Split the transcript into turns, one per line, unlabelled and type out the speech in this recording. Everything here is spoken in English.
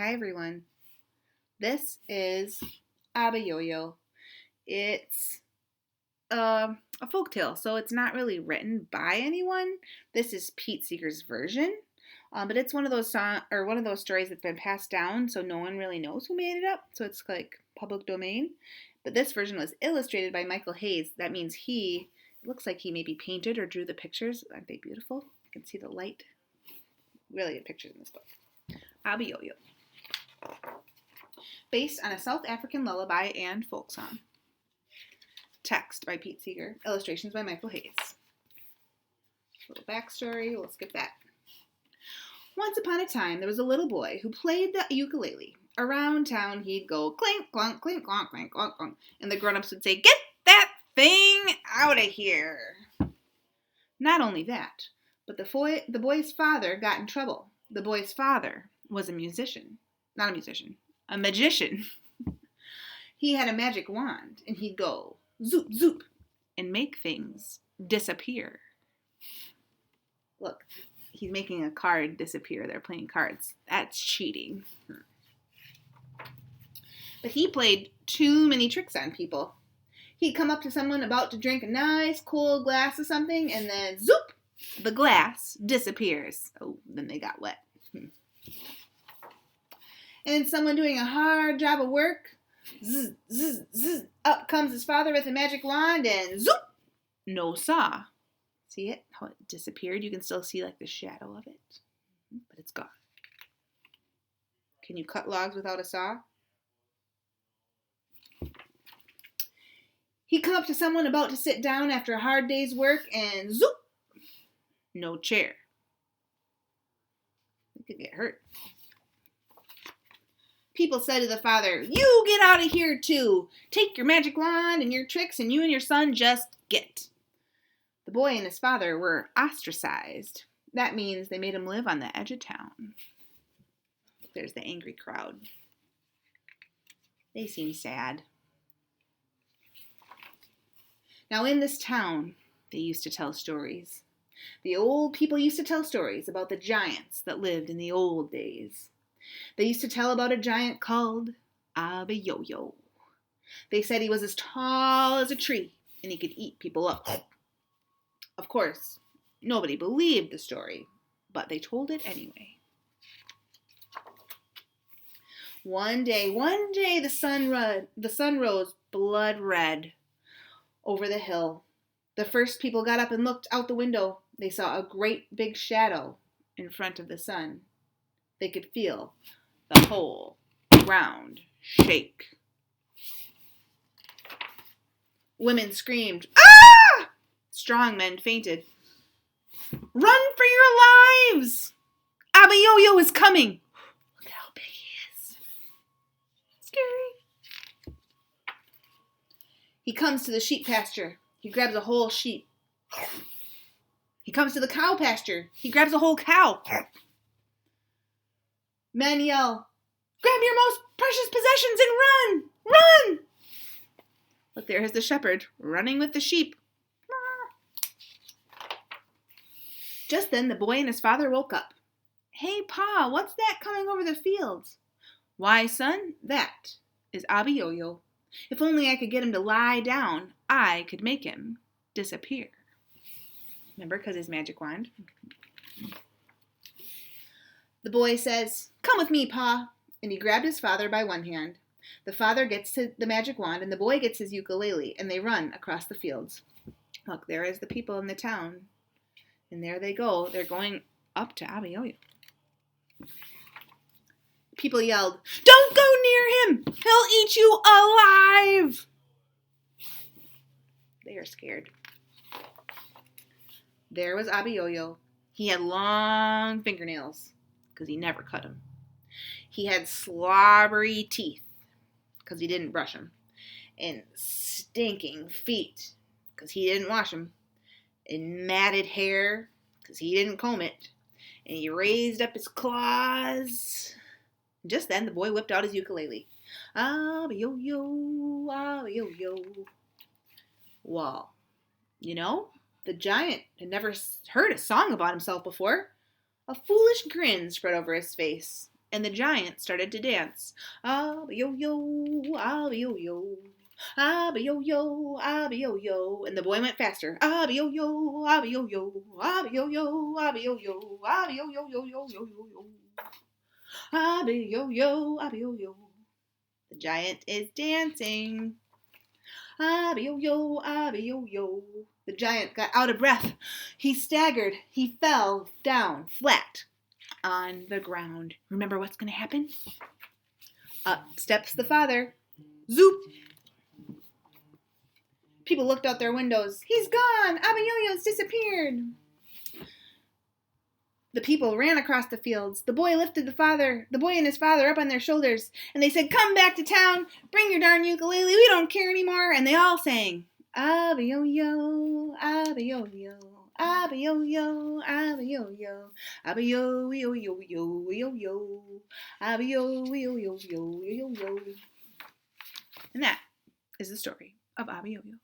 Hi everyone. This is Abiyoyo. It's a folktale, so it's not really written by anyone. This is Pete Seeger's version, but it's one of those one of those stories that's been passed down, so no one really knows who made it up. So it's like public domain. But this version was illustrated by Michael Hayes. That means it looks like he maybe painted or drew the pictures. Aren't they beautiful? You can see the light. Really good pictures in this book. Abiyoyo. Based on a South African lullaby and folk song. Text by Pete Seeger. Illustrations by Michael Hayes. A little backstory. We'll skip that. Once upon a time, there was a little boy who played the ukulele. Around town, he'd go clink, clunk, clink, clonk, clink, clonk, clonk. And the grown-ups would say, "Get that thing out of here." Not only that, but the boy's father got in trouble. The boy's father was a magician. He had a magic wand, and he'd go zoop, zoop, and make things disappear. Look, he's making a card disappear. They're playing cards. That's cheating. But he played too many tricks on people. He'd come up to someone about to drink a nice cold glass of something, and then zoop, the glass disappears. Oh, then they got wet. And someone doing a hard job of work, zzz, zzz, zzz, up comes his father with a magic wand, and zoop, no saw. See it? How it disappeared? You can still see like the shadow of it, but it's gone. Can you cut logs without a saw? He'd come up to someone about to sit down after a hard day's work, and zoop, no chair. They could get hurt. People said to the father, "You get out of here too. Take your magic wand and your tricks, and you and your son just get." The boy and his father were ostracized. That means they made him live on the edge of town. There's the angry crowd. They seem sad. Now in this town, they used to tell stories. The old people used to tell stories about the giants that lived in the old days. They used to tell about a giant called Abiyoyo. They said he was as tall as a tree and he could eat people up. Of course, nobody believed the story, but they told it anyway. One day the sun rose blood red over the hill. The first people got up and looked out the window. They saw a great big shadow in front of the sun. They could feel the whole ground shake. Women screamed, "Ah!" Strong men fainted. "Run for your lives! Abiyoyo is coming!" Look at how big he is. Scary. He comes to the sheep pasture. He grabs a whole sheep. He comes to the cow pasture. He grabs a whole cow. Men yell, "Grab your most precious possessions and run! Run!" Look, there is the shepherd running with the sheep. Just then the boy and his father woke up. "Hey, Pa, what's that coming over the fields?" "Why, son, that is Abiyoyo. If only I could get him to lie down, I could make him disappear." Remember, because his magic wand. The boy says, "Come with me, Pa." And he grabbed his father by one hand. The father gets the magic wand, and the boy gets his ukulele, and they run across the fields. Look, there is the people in the town. And there they go. They're going up to Abiyoyo. People yelled, "Don't go near him! He'll eat you alive!" They are scared. There was Abiyoyo. He had long fingernails, because he never cut them. He had slobbery teeth, because he didn't brush them. And stinking feet, because he didn't wash them. And matted hair, because he didn't comb it. And he raised up his claws. Just then, the boy whipped out his ukulele. Abiyoyo, Abiyoyo. Well, you know, the giant had never heard a song about himself before. A foolish grin spread over his face. And the giant started to dance. Abiyoyo, abiyoyo. Abiyoyo, abiyoyo. And the boy went faster. Abiyoyo, abiyoyo. Abiyoyo, abiyoyo. Abiyoyo, yo, yo, yo, yo, yo. Abiyoyo, abiyoyo. The giant is dancing. Abiyoyo, abiyoyo. The giant got out of breath. He staggered. He fell down flat on the ground. Remember what's going to happen? Up steps the father. Zoop! People looked out their windows. He's gone! Abiyoyo's disappeared! The people ran across the fields. The boy lifted the boy and his father up on their shoulders, and they said, "Come back to town! Bring your darn ukulele! We don't care anymore!" And they all sang, Abiyoyo, abiyoyo, abiyoyo, abiyoyo, abiyo, yo, yo, yo, yo, yo, abiyo, yo, yo, yo, yo, yo. And that is the story of Abiyoyo.